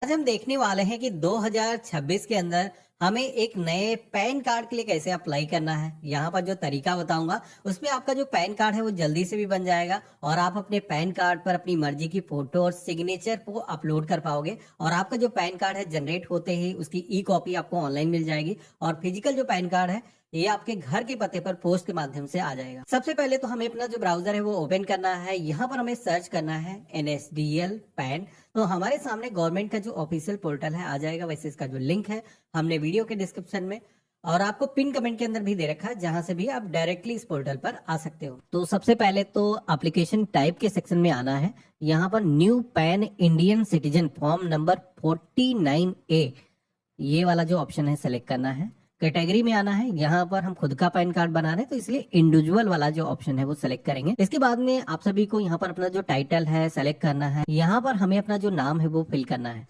आज हम देखने वाले हैं कि 2026 के अंदर हमें एक नए पैन कार्ड के लिए कैसे अप्लाई करना है। यहाँ पर जो तरीका बताऊंगा उसमें आपका जो पैन कार्ड है वो जल्दी से भी बन जाएगा और आप अपने पैन कार्ड पर अपनी मर्जी की फोटो और सिग्नेचर को अपलोड कर पाओगे और आपका जो पैन कार्ड है जनरेट होते ही उसकी ई कॉपी आपको ऑनलाइन मिल जाएगी और फिजिकल जो पैन कार्ड है ये आपके घर के पते पर पोस्ट के माध्यम से आ जाएगा। सबसे पहले तो हमें अपना जो ब्राउजर है वो ओपन करना है। यहाँ पर हमें सर्च करना है NSDL पैन। तो हमारे सामने गवर्नमेंट का जो ऑफिशियल पोर्टल है आ जाएगा। वैसे इसका जो लिंक है हमने वीडियो के डिस्क्रिप्शन में और आपको पिन कमेंट के अंदर भी दे रखा है, जहां से भी आप डायरेक्टली इस पोर्टल पर आ सकते हो। तो सबसे पहले तो एप्लीकेशन टाइप के सेक्शन में आना है। यहाँ पर new pan Indian citizen form number 49A ये वाला जो ऑप्शन है सेलेक्ट करना है। कैटेगरी में आना है। यहाँ पर हम खुद का पैन कार्ड बना रहे हैं तो इसलिए इंडिविजुअल वाला जो ऑप्शन है वो सेलेक्ट करेंगे। इसके बाद में आप सभी को यहाँ पर अपना जो टाइटल है सेलेक्ट करना है। यहाँ पर हमें अपना जो नाम है वो फिल करना है।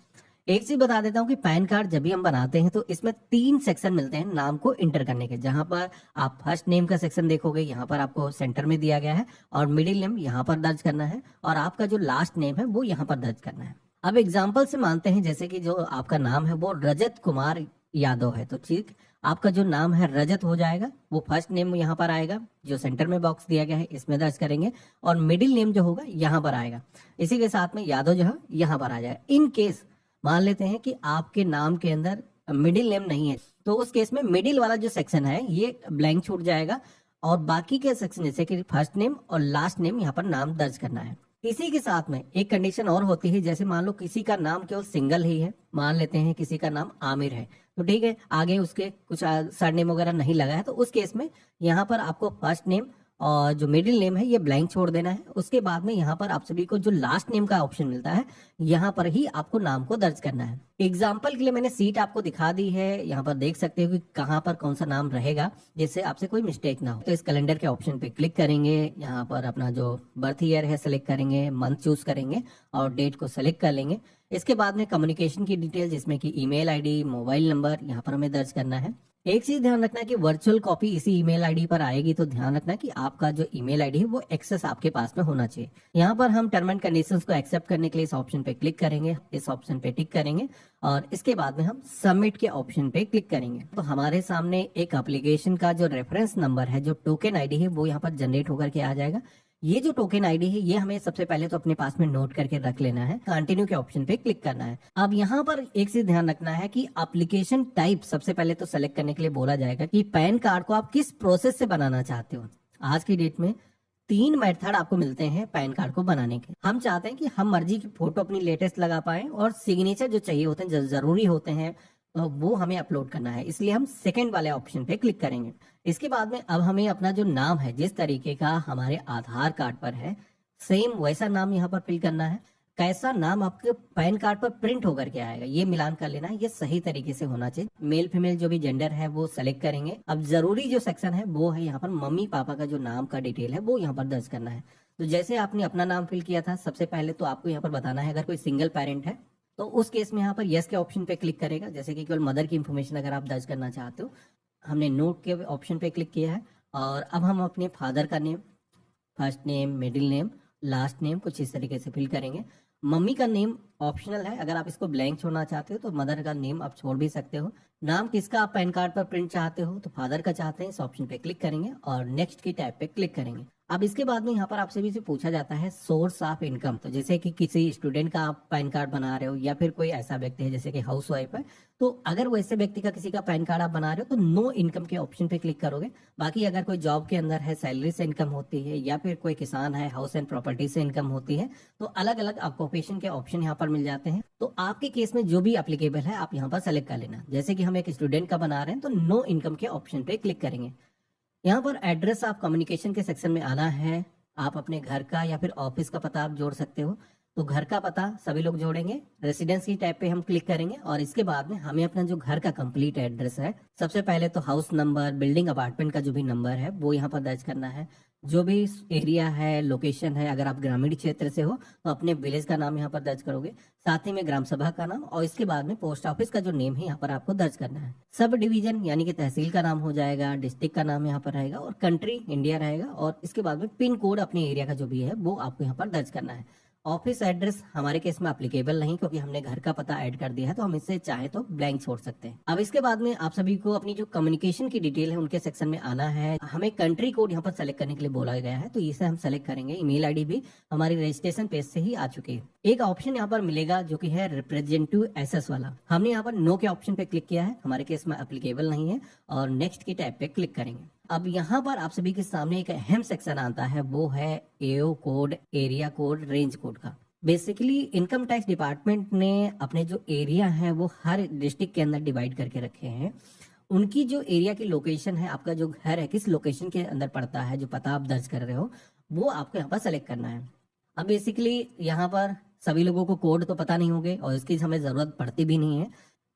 एक चीज बता देता हूँ कि पैन कार्ड जब भी हम बनाते हैं तो इसमें 3 सेक्शन मिलते हैं नाम को इंटर करने के। जहां पर आप फर्स्ट नेम का सेक्शन देखोगे यहाँ पर आपको सेंटर में दिया गया है और मिडिल नेम यहाँ पर दर्ज करना है और आपका जो लास्ट नेम है वो यहाँ पर दर्ज करना है। अब एग्जाम्पल से मानते हैं जैसे कि जो आपका नाम है वो रजत कुमार यादव है तो ठीक आपका जो नाम है रजत हो जाएगा। वो फर्स्ट नेम यहाँ पर आएगा जो सेंटर में बॉक्स दिया गया है इसमें दर्ज करेंगे और मिडिल नेम जो होगा यहाँ पर आएगा। इसी के साथ में यादव जो है यहाँ पर आ जाएगा। इन केस मान लेते हैं कि आपके नाम के अंदर मिडिल नेम नहीं है तो उस केस में मिडिल वाला जो सेक्शन है ये ब्लैंक छूट जाएगा और बाकी के सेक्शन जैसे कि फर्स्ट नेम और लास्ट नेम यहाँ पर नाम दर्ज करना है। इसी के साथ में एक कंडीशन और होती है, जैसे मान लो किसी का नाम केवल सिंगल ही है, मान लेते हैं किसी का नाम आमिर है तो ठीक है, आगे उसके कुछ सरनेम वगैरह नहीं लगा है तो उस केस में यहाँ पर आपको फर्स्ट नेम और जो मिडिल नेम है ये ब्लैंक छोड़ देना है। उसके बाद में यहाँ पर आप सभी को जो लास्ट नेम का ऑप्शन मिलता है यहाँ पर ही आपको नाम को दर्ज करना है। एग्जाम्पल के लिए मैंने सीट आपको दिखा दी है, यहाँ पर देख सकते हो कि कहाँ पर कौन सा नाम रहेगा जिससे आपसे कोई मिस्टेक ना हो। तो इस कैलेंडर के ऑप्शन पे क्लिक करेंगे, यहाँ पर अपना जो बर्थ ईयर है सेलेक्ट करेंगे, मंथ चूज करेंगे और डेट को सेलेक्ट कर लेंगे। इसके बाद में कम्युनिकेशन की डिटेल जिसमें कि ईमेल आईडी, मोबाइल नंबर यहाँ पर हमें दर्ज करना है। एक चीज ध्यान रखना है कि वर्चुअल कॉपी इसी ईमेल आईडी पर आएगी तो ध्यान रखना कि आपका जो ईमेल आईडी है वो एक्सेस आपके पास में होना चाहिए। यहाँ पर हम टर्म एंड कंडीशंस को एक्सेप्ट करने के लिए इस ऑप्शन पे क्लिक करेंगे, इस ऑप्शन पे टिक करेंगे और इसके बाद में हम सबमिट के ऑप्शन पे क्लिक करेंगे। तो हमारे सामने एक एप्लीकेशन का जो रेफरेंस नंबर है, जो टोकन आईडी है वो यहाँ पर जनरेट होकर के आ जाएगा। ये जो टोकन आईडी है ये हमें सबसे पहले तो अपने पास में नोट करके रख लेना है। कंटिन्यू के ऑप्शन पे क्लिक करना है। अब यहाँ पर एक चीज ध्यान रखना है कि एप्लीकेशन टाइप सबसे पहले तो सेलेक्ट करने के लिए बोला जाएगा कि पैन कार्ड को आप किस प्रोसेस से बनाना चाहते हो। आज की डेट में 3 मेथड आपको मिलते हैं पैन कार्ड को बनाने के। हम चाहते हैं कि हम मर्जी की फोटो अपनी लेटेस्ट लगा पाए और सिग्नेचर जो चाहिए होते हैं, जो जरूरी होते हैं वो हमें अपलोड करना है, इसलिए हम सेकंड वाले ऑप्शन पे क्लिक करेंगे। इसके बाद में अब हमें अपना जो नाम है जिस तरीके का हमारे आधार कार्ड पर है सेम वैसा नाम यहाँ पर फिल करना है। कैसा नाम आपके पैन कार्ड पर प्रिंट होकर के आएगा ये मिलान कर लेना है, ये सही तरीके से होना चाहिए। मेल फीमेल जो भी जेंडर है वो सेलेक्ट करेंगे। अब जरूरी जो सेक्शन है वो है यहाँ पर मम्मी पापा का जो नाम का डिटेल है वो यहाँ पर दर्ज करना है। तो जैसे आपने अपना नाम फिल किया था सबसे पहले तो आपको यहाँ पर बताना है अगर कोई सिंगल पेरेंट है तो उस केस में यहाँ पर यस के ऑप्शन पे क्लिक करेगा। जैसे कि केवल मदर की इन्फॉर्मेशन अगर आप दर्ज करना चाहते हो, हमने नोट के ऑप्शन पे क्लिक किया है और अब हम अपने फादर का name, first name, middle name, last name कुछ इस तरीके से फिल करेंगे। मम्मी का नेम ऑप्शनल है, अगर आप इसको ब्लैंक छोड़ना चाहते हो तो मदर का नेम आप छोड़ भी सकते हो। नाम किसका आप पैन कार्ड पर प्रिंट चाहते हो तो फादर का चाहते हैं, इस ऑप्शन पे क्लिक करेंगे और नेक्स्ट की टैब पे क्लिक करेंगे। अब इसके बाद में यहाँ पर आपसे भी से पूछा जाता है सोर्स ऑफ इनकम। तो जैसे कि किसी स्टूडेंट का आप पैन कार्ड बना रहे हो या फिर कोई ऐसा व्यक्ति है जैसे कि हाउस वाइफ है, तो अगर वैसे व्यक्ति का किसी का पैन कार्ड आप बना रहे हो तो नो इनकम के ऑप्शन पे क्लिक करोगे। बाकी अगर कोई जॉब के अंदर है, सैलरी से इनकम होती है या फिर कोई किसान है, हाउस एंड प्रॉपर्टी से इनकम होती है, तो अलग अलग ऑक्यूपेशन के ऑप्शन यहाँ पर मिल जाते हैं। तो आपके केस में जो भी एप्लीकेबल है आप यहाँ पर सेलेक्ट कर लेना। जैसे कि हम एक स्टूडेंट का बना रहे हैं तो नो इनकम के ऑप्शन पे क्लिक करेंगे। यहाँ पर एड्रेस ऑफ कम्युनिकेशन के सेक्शन में आना है। आप अपने घर का या फिर ऑफिस का पता आप जोड़ सकते हो, तो घर का पता सभी लोग जोड़ेंगे। रेसिडेंस की टैब पे हम क्लिक करेंगे और इसके बाद में हमें अपना जो घर का कंप्लीट एड्रेस है सबसे पहले तो हाउस नंबर, बिल्डिंग, अपार्टमेंट का जो भी नंबर है वो यहाँ पर दर्ज करना है। जो भी एरिया है, लोकेशन है, अगर आप ग्रामीण क्षेत्र से हो तो अपने विलेज का नाम यहाँ पर दर्ज करोगे, साथ ही में ग्राम सभा का नाम और इसके बाद में पोस्ट ऑफिस का जो नेम है यहाँ पर आपको दर्ज करना है। सब डिवीजन यानी कि तहसील का नाम हो जाएगा, डिस्ट्रिक्ट का नाम यहाँ पर रहेगा और कंट्री इंडिया रहेगा और इसके बाद में पिन कोड अपने एरिया का जो भी है वो आपको यहाँ पर दर्ज करना है। ऑफिस एड्रेस हमारे केस में एप्लीकेबल नहीं, क्योंकि हमने घर का पता ऐड कर दिया है, तो हम इससे चाहे तो ब्लैंक छोड़ सकते हैं। अब इसके बाद में आप सभी को अपनी जो कम्युनिकेशन की डिटेल है उनके सेक्शन में आना है। हमें कंट्री कोड यहाँ पर सेलेक्ट करने के लिए बोला गया है, तो इसे हम सेलेक्ट करेंगे। ईमेल आईडी भी हमारी रजिस्ट्रेशन पेज से ही आ चुकी है। एक ऑप्शन यहाँ पर मिलेगा जो कि है रिप्रेजेंटेटिव एसेस वाला। हमने यहाँ पर नो के ऑप्शन पे क्लिक किया है, हमारे केस में एप्लीकेबल नहीं है, और नेक्स्ट की टैब पे क्लिक करेंगे। अब यहाँ पर आप सभी के सामने एक अहम सेक्शन आता है, वो है AO code, area code, range code का। बेसिकली इनकम टैक्स डिपार्टमेंट ने अपने जो एरिया है वो हर डिस्ट्रिक्ट के अंदर डिवाइड करके रखे हैं। उनकी जो एरिया की लोकेशन है, आपका जो घर है किस लोकेशन के अंदर पड़ता है, जो पता आप दर्ज कर रहे हो, वो आपको यहाँ पर सेलेक्ट करना है। अब बेसिकली यहाँ पर सभी लोगों को कोड तो पता नहीं होंगे और इसकी हमें जरूरत पड़ती भी नहीं है,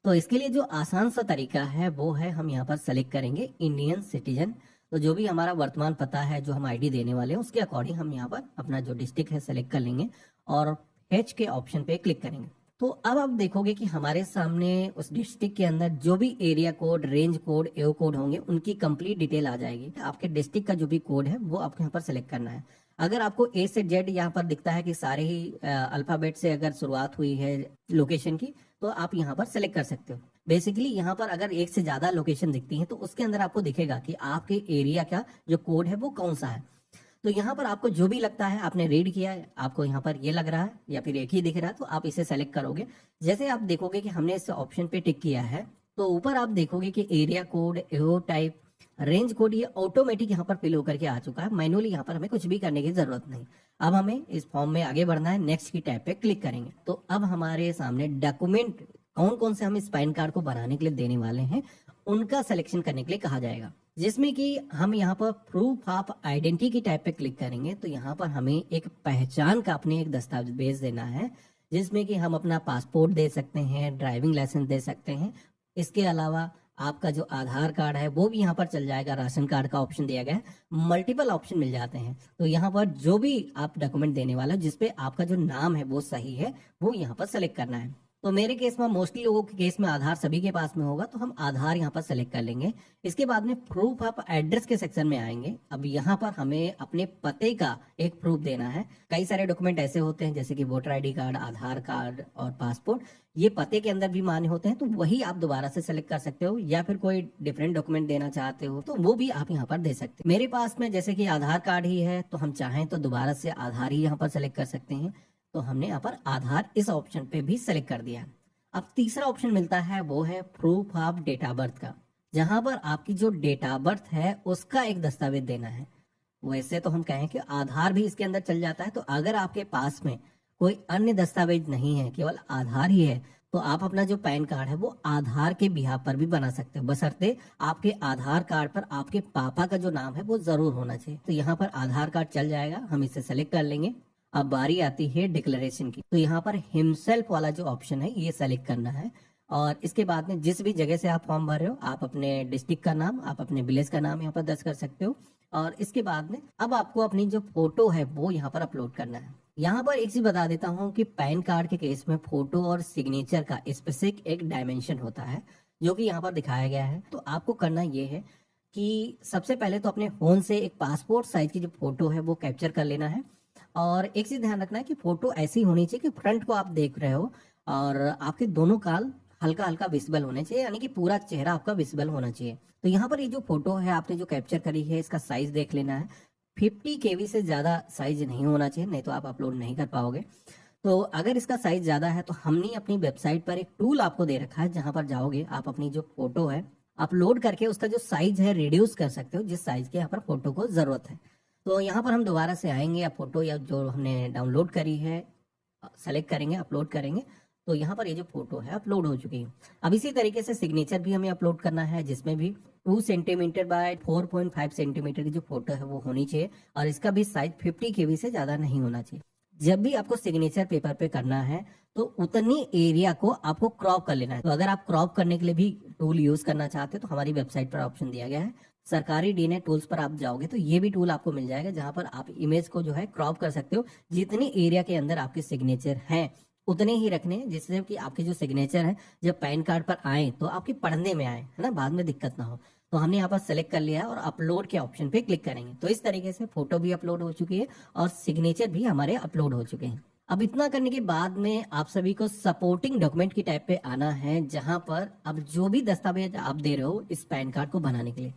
तो इसके लिए जो आसान सा तरीका है वो है हम यहाँ पर सेलेक्ट करेंगे इंडियन सिटीजन। तो जो भी हमारा वर्तमान पता है, जो हम आईडी देने वाले हैं, उसके अकॉर्डिंग हम यहाँ पर अपना जो डिस्ट्रिक्ट है सेलेक्ट कर लेंगे और एच के ऑप्शन पे क्लिक करेंगे। तो अब आप देखोगे कि हमारे सामने उस डिस्ट्रिक्ट के अंदर जो भी एरिया कोड, रेंज कोड, एओ कोड होंगे, उनकी कंप्लीट डिटेल आ जाएगी। आपके डिस्ट्रिक्ट का जो भी कोड है वो आपको यहाँ पर सेलेक्ट करना है। अगर आपको ए से जेड यहाँ पर दिखता है कि सारे ही अल्फाबेट से अगर शुरुआत हुई है लोकेशन की, तो आप यहाँ पर सेलेक्ट कर सकते हो। बेसिकली यहाँ पर अगर एक से ज्यादा लोकेशन दिखती है तो उसके अंदर आपको दिखेगा कि आपके एरिया का जो कोड है वो कौन सा है। तो यहाँ पर आपको जो भी लगता है, आपने रीड किया है, आपको यहाँ पर ये लग रहा है या फिर एक ही दिख रहा है, तो आप इसे सेलेक्ट करोगे। जैसे आप देखोगे कि हमने इस ऑप्शन पे टिक किया है, तो ऊपर आप देखोगे कि एरिया कोड, एओ टाइप, रेंज कोड, ये ऑटोमेटिक यहाँ पर फिल होकर के आ चुका है। मैनुअली यहाँ पर हमें कुछ भी करने की जरूरत नहीं। अब हमें इस फॉर्म में आगे बढ़ना है, नेक्स्ट की टैब पे क्लिक करेंगे। तो अब हमारे सामने डॉक्यूमेंट कौन कौन से हम इस पैन कार्ड को बनाने के लिए देने वाले हैं, उनका सिलेक्शन करने के लिए कहा जाएगा। जिसमें कि हम यहाँ पर प्रूफ ऑफ आइडेंटिटी की टाइप पे क्लिक करेंगे, तो यहाँ पर हमें एक पहचान का अपने एक दस्तावेज देना है, जिसमें कि हम अपना पासपोर्ट दे सकते हैं, ड्राइविंग लाइसेंस दे सकते हैं। इसके अलावा आपका जो आधार कार्ड है वो भी यहाँ पर चल जाएगा, राशन कार्ड का ऑप्शन दिया गया है, मल्टीपल ऑप्शन मिल जाते हैं। तो यहाँ पर जो भी आप डॉक्यूमेंट देने वाले हो जिसपे आपका जो नाम है वो सही है, वो यहाँ पर सेलेक्ट करना है। तो मेरे केस में, मोस्टली लोगों के केस में आधार सभी के पास में होगा, तो हम आधार यहाँ पर सेलेक्ट कर लेंगे। इसके बाद में प्रूफ ऑफ एड्रेस के सेक्शन में आएंगे। अब यहाँ पर हमें अपने पते का एक प्रूफ देना है। कई सारे डॉक्यूमेंट ऐसे होते हैं जैसे कि वोटर आईडी कार्ड, आधार कार्ड और पासपोर्ट, ये पते के अंदर भी मान्य होते हैं, तो वही आप दोबारा से सेलेक्ट कर सकते हो, या फिर कोई डिफरेंट डॉक्यूमेंट देना चाहते हो तो वो भी आप यहाँ पर दे सकते हो। मेरे पास में जैसे कि आधार कार्ड ही है, तो हम चाहें तो दोबारा से आधार ही यहाँ पर सेलेक्ट कर सकते हैं। तो हमने यहाँ पर आधार इस ऑप्शन पे भी सेलेक्ट कर दिया। अब तीसरा ऑप्शन मिलता है, वो है proof of date of birth का, जहां पर आपकी जो डेट ऑफ बर्थ है उसका एक दस्तावेज देना है। वैसे तो हम कहें कि आधार भी इसके अंदर चल जाता है, तो अगर आपके पास में कोई अन्य दस्तावेज नहीं है, केवल आधार ही है, तो आप अपना जो पैन कार्ड है वो आधार के बिहाफ पर भी बना सकते हो, बशर्ते आपके आधार कार्ड पर आपके पापा का जो नाम है वो जरूर होना चाहिए। तो यहाँ पर आधार कार्ड चल जाएगा, हम इसे सेलेक्ट कर लेंगे। अब बारी आती है डिक्लेरेशन की, तो यहाँ पर हिमसेल्फ वाला जो ऑप्शन है ये सेलेक्ट करना है। और इसके बाद में जिस भी जगह से आप फॉर्म भर रहे हो, आप अपने डिस्ट्रिक्ट का नाम, आप अपने विलेज का नाम यहाँ पर दर्ज कर सकते हो। और इसके बाद में अब आपको अपनी जो फोटो है वो यहाँ पर अपलोड करना है। यहाँ पर एक चीज बता देता हूँ कि पैन कार्ड के केस में फोटो और सिग्नेचर का स्पेसिफिक एक डायमेंशन होता है, जो कि यहाँ पर दिखाया गया है। तो आपको करना ये है कि सबसे पहले तो अपने फोन से एक पासपोर्ट साइज की जो फोटो है वो कैप्चर कर लेना है। और एक चीज ध्यान रखना है कि फोटो ऐसी होनी चाहिए कि फ्रंट को आप देख रहे हो और आपके दोनों काल हल्का हल्का विजिबल होने चाहिए, यानी कि पूरा चेहरा आपका विजिबल होना चाहिए। तो यहाँ पर ये जो फोटो है आपने जो कैप्चर करी है, इसका साइज देख लेना है। 50 KB से ज्यादा साइज नहीं होना चाहिए, नहीं तो आप अपलोड नहीं कर पाओगे। तो अगर इसका साइज ज्यादा है तो हमने अपनी वेबसाइट पर एक टूल आपको दे रखा है, जहां पर जाओगे आप अपनी जो फोटो है अपलोड करके उसका जो साइज है रिड्यूस कर सकते हो, जिस साइज के यहाँ पर फोटो को जरूरत है। तो यहाँ पर हम दोबारा से आएंगे, या फोटो या जो हमने डाउनलोड करी है सेलेक्ट करेंगे, अपलोड करेंगे। तो यहाँ पर ये जो फोटो है अपलोड हो चुकी है। अब इसी तरीके से सिग्नेचर भी हमें अपलोड करना है, जिसमें भी 2 सेंटीमीटर बाय 4.5 सेंटीमीटर की जो फोटो है वो होनी चाहिए, और इसका भी साइज 50 KB से ज्यादा नहीं होना चाहिए। जब भी आपको सिग्नेचर पेपर पे करना है तो उतनी एरिया को आपको क्रॉप कर लेना है। तो अगर आप क्रॉप करने के लिए भी टूल यूज करना चाहते हो तो हमारी वेबसाइट पर ऑप्शन दिया गया है, सरकारी डीएनए टूल्स पर आप जाओगे तो ये भी टूल आपको मिल जाएगा, जहां पर आप इमेज को जो है क्रॉप कर सकते हो। जितनी एरिया के अंदर आपके सिग्नेचर हैं उतने ही रखने हैं, जिससे कि आपके जो सिग्नेचर है जब पैन कार्ड पर आए तो आपके पढ़ने में आए, है ना, बाद में दिक्कत ना हो। तो हमने यहाँ पर सेलेक्ट कर लिया है और अपलोड के ऑप्शन पे क्लिक करेंगे। तो इस तरीके से फोटो भी अपलोड हो चुकी है और सिग्नेचर भी हमारे अपलोड हो चुके हैं। अब इतना करने के बाद में आप सभी को सपोर्टिंग डॉक्यूमेंट की टाइप पे आना है, जहां पर अब जो भी दस्तावेज आप दे रहे हो इस पैन कार्ड को बनाने के लिए,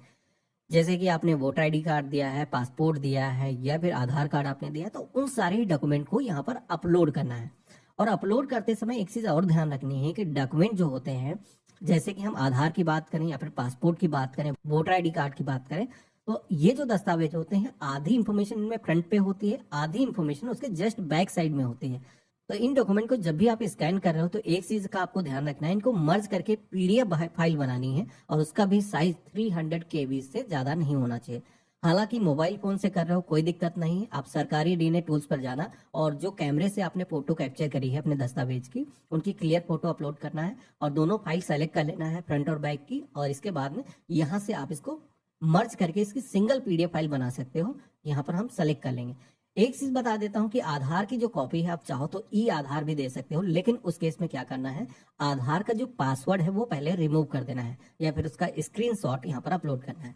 जैसे कि आपने वोटर आईडी कार्ड दिया है, पासपोर्ट दिया है या फिर आधार कार्ड आपने दिया है, तो उन सारे ही डॉक्यूमेंट को यहाँ पर अपलोड करना है। और अपलोड करते समय एक चीज और ध्यान रखनी है कि डॉक्यूमेंट जो होते हैं, जैसे कि हम आधार की बात करें या फिर पासपोर्ट की बात करें, वोटर आईडी कार्ड की बात करें, तो ये जो दस्तावेज होते हैं आधी इंफॉर्मेशन इनमें फ्रंट पे होती है, आधी इंफॉर्मेशन उसके जस्ट बैक साइड में होती है। तो इन डॉक्यूमेंट को जब भी आप स्कैन कर रहे हो तो एक चीज का आपको ध्यान रखना है, इनको मर्ज करके पीडीएफ फाइल बनानी है और उसका भी साइज 300 केबी से ज्यादा नहीं होना चाहिए। हालांकि मोबाइल फोन से कर रहे हो कोई दिक्कत नहीं है, आप सरकारी डीएनए टूल्स पर जाना और जो कैमरे से आपने फोटो कैप्चर करी है अपने दस्तावेज की, उनकी क्लियर फोटो अपलोड करना है और दोनों फाइल सेलेक्ट कर लेना है, फ्रंट और बैक की। और इसके बाद में यहाँ से आप इसको मर्ज करके इसकी सिंगल पीडीएफ फाइल बना सकते हो। यहाँ पर हम सेलेक्ट कर लेंगे। एक चीज बता देता हूँ कि आधार की जो कॉपी है आप चाहो तो ई आधार भी दे सकते हो, लेकिन उस केस में क्या करना है, आधार का जो पासवर्ड है वो पहले रिमूव कर देना है या फिर उसका स्क्रीनशॉट यहाँ पर अपलोड करना है।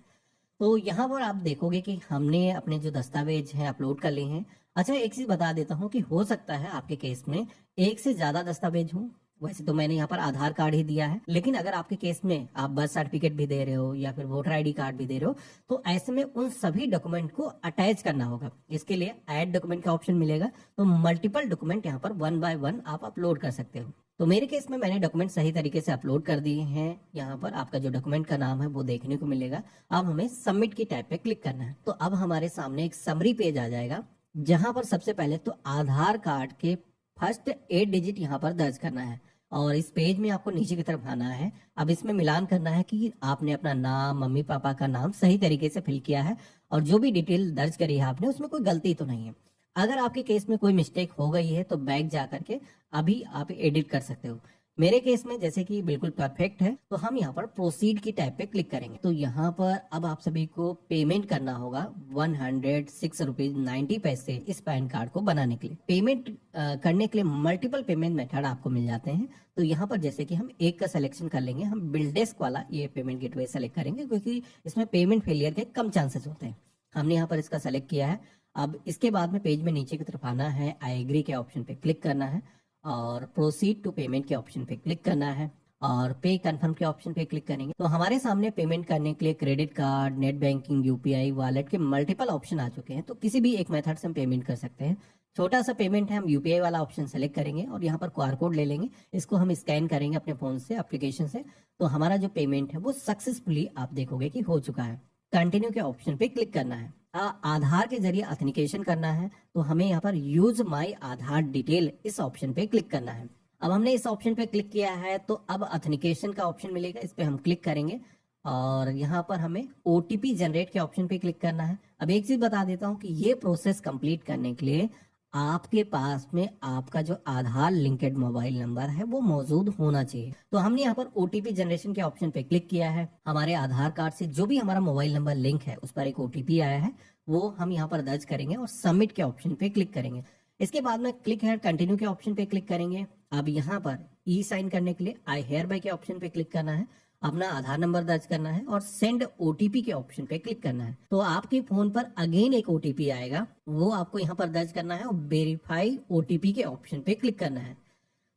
तो यहाँ पर आप देखोगे कि हमने अपने जो दस्तावेज हैं अपलोड कर लिए हैं। अच्छा, एक चीज बता देता हूँ कि हो सकता है आपके केस में एक से ज्यादा दस्तावेज हो। वैसे तो मैंने यहाँ पर आधार कार्ड ही दिया है, लेकिन अगर आपके केस में आप बर्थ सर्टिफिकेट भी दे रहे हो या फिर वोटर आईडी कार्ड भी दे रहे हो, तो ऐसे में उन सभी डॉक्यूमेंट को अटैच करना होगा। इसके लिए ऐड डॉक्यूमेंट का ऑप्शन मिलेगा, तो मल्टीपल डॉक्यूमेंट यहाँ पर 1 बाय 1 आप अपलोड कर सकते हो। तो मेरे केस में मैंने डॉक्यूमेंट सही तरीके से अपलोड कर दिए हैं। यहाँ पर आपका जो डॉक्यूमेंट का नाम है वो देखने को मिलेगा। अब हमें सबमिट की टैब पे क्लिक करना है। तो अब हमारे सामने एक समरी पेज आ जाएगा, जहां पर सबसे पहले तो आधार कार्ड के फर्स्ट 8 डिजिट यहाँ पर दर्ज करना है और इस पेज में आपको नीचे की तरफ आना है। अब इसमें मिलान करना है कि आपने अपना नाम, मम्मी पापा का नाम सही तरीके से फिल किया है और जो भी डिटेल दर्ज करी है आपने उसमें कोई गलती तो नहीं है। अगर आपके केस में कोई मिस्टेक हो गई है तो बैक जा करके अभी आप एडिट कर सकते हो। मेरे केस में जैसे कि बिल्कुल परफेक्ट है, तो हम यहाँ पर प्रोसीड की टैब पे क्लिक करेंगे। तो यहाँ पर अब आप सभी को पेमेंट करना होगा 106 रुपीज 90 पैसे इस पैन कार्ड को बनाने के लिए। पेमेंट करने के लिए मल्टीपल पेमेंट मेथड आपको मिल जाते हैं। तो यहाँ पर जैसे कि हम एक का सिलेक्शन कर लेंगे, हम बिलडेस्क वाला ये पेमेंट गेटवे सेलेक्ट करेंगे क्योंकि इसमें पेमेंट फेलियर के कम चांसेस होते हैं। हमने यहाँ पर इसका सेलेक्ट किया है। अब इसके बाद में पेज में नीचे की तरफ आना है, आई एग्री के ऑप्शन पे क्लिक करना है और प्रोसीड टू पेमेंट के ऑप्शन पे क्लिक करना है और पे कंफर्म के ऑप्शन पे क्लिक करेंगे। तो हमारे सामने पेमेंट करने के लिए credit card, net banking, UPI, wallet के मल्टीपल ऑप्शन आ चुके हैं। तो किसी भी एक मेथड से हम पेमेंट कर सकते हैं। छोटा सा पेमेंट है, हम यूपीआई वाला ऑप्शन सेलेक्ट करेंगे और यहाँ पर क्यूआर कोड ले लेंगे। इसको हम स्कैन करेंगे अपने फोन से, एप्लीकेशन से। तो हमारा जो पेमेंट है वो सक्सेसफुली आप देखोगे कि हो चुका है। कंटिन्यू के ऑप्शन पे क्लिक करना है। आधार के जरिए ऑथेंटिकेशन करना है, तो हमें यहाँ पर यूज माई आधार डिटेल इस ऑप्शन पे क्लिक करना है। अब हमने इस ऑप्शन पे क्लिक किया है तो अब ऑथेंटिकेशन का ऑप्शन मिलेगा, इस पे हम क्लिक करेंगे और यहाँ पर हमें ओटीपी जनरेट के ऑप्शन पे क्लिक करना है। अब एक चीज बता देता हूँ कि ये प्रोसेस कंप्लीट करने के लिए आपके पास में आपका जो आधार लिंक्ड मोबाइल नंबर है वो मौजूद होना चाहिए। तो हमने यहाँ पर ओटीपी जनरेशन के ऑप्शन पे क्लिक किया है। हमारे आधार कार्ड से जो भी हमारा मोबाइल नंबर लिंक है उस पर एक ओटीपी आया है, वो हम यहाँ पर दर्ज करेंगे और सबमिट के ऑप्शन पे क्लिक करेंगे। इसके बाद में क्लिक है कंटिन्यू के ऑप्शन पे क्लिक करेंगे। अब यहाँ पर ई साइन करने के लिए आई हेयर बाय के ऑप्शन पे क्लिक करना है, अपना आधार नंबर दर्ज करना है और सेंड ओटीपी के ऑप्शन पे क्लिक करना है। तो आपके फोन पर अगेन एक ओटीपी आएगा, वो आपको यहाँ पर दर्ज करना है और वेरीफाई ओटीपी के ऑप्शन पे क्लिक करना है।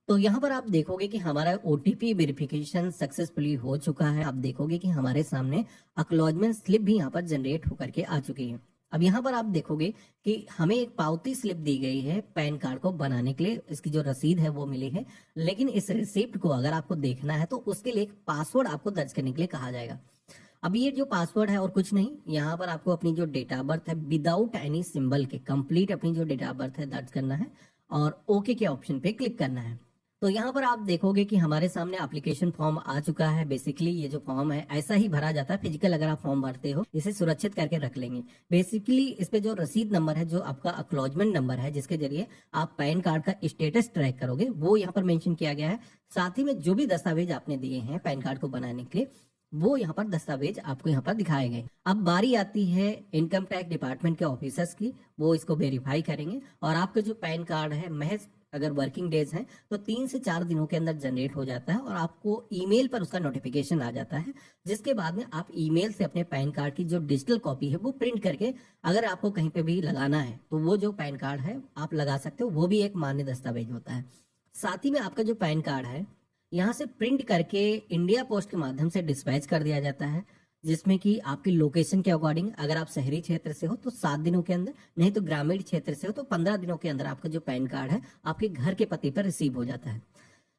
तो यहाँ पर आप देखोगे कि हमारा ओटीपी वेरिफिकेशन सक्सेसफुली हो चुका है। आप देखोगे कि हमारे सामने एक्नॉलेजमेंट स्लिप भी यहाँ पर जनरेट होकर के आ चुकी है। अब यहाँ पर आप देखोगे कि हमें एक पावती स्लिप दी गई है पैन कार्ड को बनाने के लिए, इसकी जो रसीद है वो मिली है, लेकिन इस रिसिप्ट को अगर आपको देखना है तो उसके लिए एक पासवर्ड आपको दर्ज करने के लिए कहा जाएगा। अब ये जो पासवर्ड है और कुछ नहीं, यहाँ पर आपको अपनी जो डेट ऑफ बर्थ है विदाउट एनी सिंबल के कंप्लीट अपनी जो डेट ऑफ बर्थ है दर्ज करना है और ओके के ऑप्शन पे क्लिक करना है। तो यहाँ पर आप देखोगे कि हमारे सामने एप्लीकेशन फॉर्म आ चुका है। बेसिकली ये जो फॉर्म है ऐसा ही भरा जाता है फिजिकल, अगर आप फॉर्म भरते हो इसे सुरक्षित करके रख लेंगे। बेसिकली इस पे जो रसीद नंबर है, जो आपका एक्नॉलेजमेंट नंबर है जिसके जरिए आप पैन कार्ड का स्टेटस ट्रैक करोगे, वो यहाँ पर मेंशन किया गया है। साथ ही में जो भी दस्तावेज आपने दिए हैं पैन कार्ड को बनाने के लिए, वो यहाँ पर दस्तावेज आपको यहाँ पर दिखाए गए। अब बारी आती है इनकम टैक्स डिपार्टमेंट के ऑफिसर्स की, वो इसको वेरीफाई करेंगे और आपका जो पैन कार्ड है महज अगर वर्किंग डेज हैं तो 3 से 4 दिनों के अंदर जनरेट हो जाता है और आपको ईमेल पर उसका नोटिफिकेशन आ जाता है, जिसके बाद में आप ईमेल से अपने पैन कार्ड की जो डिजिटल कॉपी है वो प्रिंट करके अगर आपको कहीं पे भी लगाना है तो वो जो पैन कार्ड है आप लगा सकते हो, वो भी एक मान्य दस्तावेज होता है। साथ ही में आपका जो पैन कार्ड है यहाँ से प्रिंट करके इंडिया पोस्ट के माध्यम से डिस्पैच कर दिया जाता है, जिसमें कि आपकी लोकेशन के अकॉर्डिंग अगर आप शहरी क्षेत्र से हो तो 7 दिनों के अंदर, नहीं तो ग्रामीण क्षेत्र से हो तो 15 दिनों के अंदर आपका जो पैन कार्ड है आपके घर के पते पर रिसीव हो जाता है।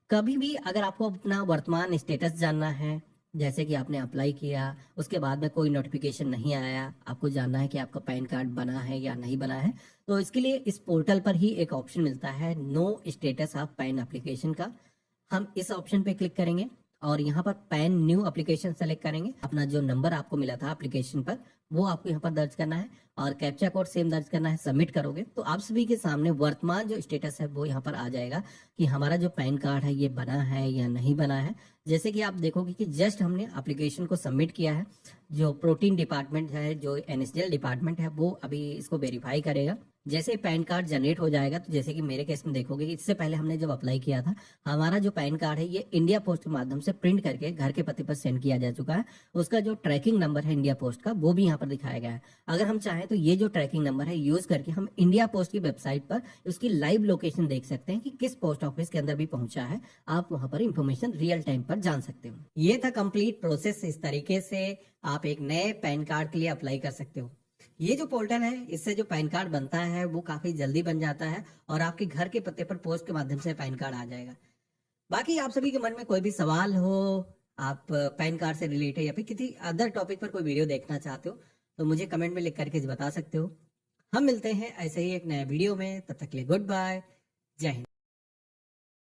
कभी भी अगर आपको अपना वर्तमान स्टेटस जानना है, जैसे कि आपने अप्लाई किया उसके बाद में कोई नोटिफिकेशन नहीं आया, आपको जानना है कि आपका पैन कार्ड बना है या नहीं बना है, तो इसके लिए इस पोर्टल पर ही एक ऑप्शन मिलता है no status of PAN application का। हम इस ऑप्शन पे क्लिक करेंगे और यहाँ पर पैन न्यू एप्लीकेशन सेलेक्ट करेंगे। अपना जो नंबर आपको मिला था एप्लीकेशन पर वो आपको यहाँ पर दर्ज करना है और कैप्चा कोड सेम दर्ज करना है। सबमिट करोगे तो आप सभी के सामने वर्तमान जो स्टेटस है वो यहाँ पर आ जाएगा कि हमारा जो पैन कार्ड है ये बना है या नहीं बना है। जैसे कि आप देखोगे कि जस्ट हमने एप्लीकेशन को सबमिट किया है, जो प्रोटीन डिपार्टमेंट है, जो एनएसडीएल डिपार्टमेंट है, वो अभी इसको वेरीफाई करेगा। जैसे पैन कार्ड जनरेट हो जाएगा तो जैसे कि मेरे केस में देखोगे कि इससे पहले हमने जब अप्लाई किया था हमारा जो पैन कार्ड है ये इंडिया पोस्ट के माध्यम से प्रिंट करके घर के पते पर सेंड किया जा चुका है। उसका जो ट्रैकिंग नंबर है इंडिया पोस्ट का वो भी यहाँ पर दिखाया गया है। अगर हम चाहें तो ये जो ट्रैकिंग नंबर है यूज करके हम इंडिया पोस्ट की वेबसाइट पर उसकी लाइव लोकेशन देख सकते हैं कि किस पोस्ट ऑफिस के अंदर भी पहुंचा है। आप वहां पर इंफॉर्मेशन रियल टाइम पर जान सकते हो। ये था कंप्लीट प्रोसेस। इस तरीके से आप एक नए पैन कार्ड के लिए अप्लाई कर सकते हो। ये जो पोर्टल है इससे जो पैन कार्ड बनता है वो काफी जल्दी बन जाता है और आपके घर के पते पर पोस्ट के माध्यम से पैन कार्ड आ जाएगा। बाकी आप सभी के मन में कोई भी सवाल हो, आप पैन कार्ड से रिलेटेड या फिर किसी अदर टॉपिक पर कोई वीडियो देखना चाहते हो तो मुझे कमेंट में लिख करके बता सकते हो। हम मिलते हैं ऐसे ही एक नया वीडियो में, तब तक के लिए गुड बाय, जय हिंद।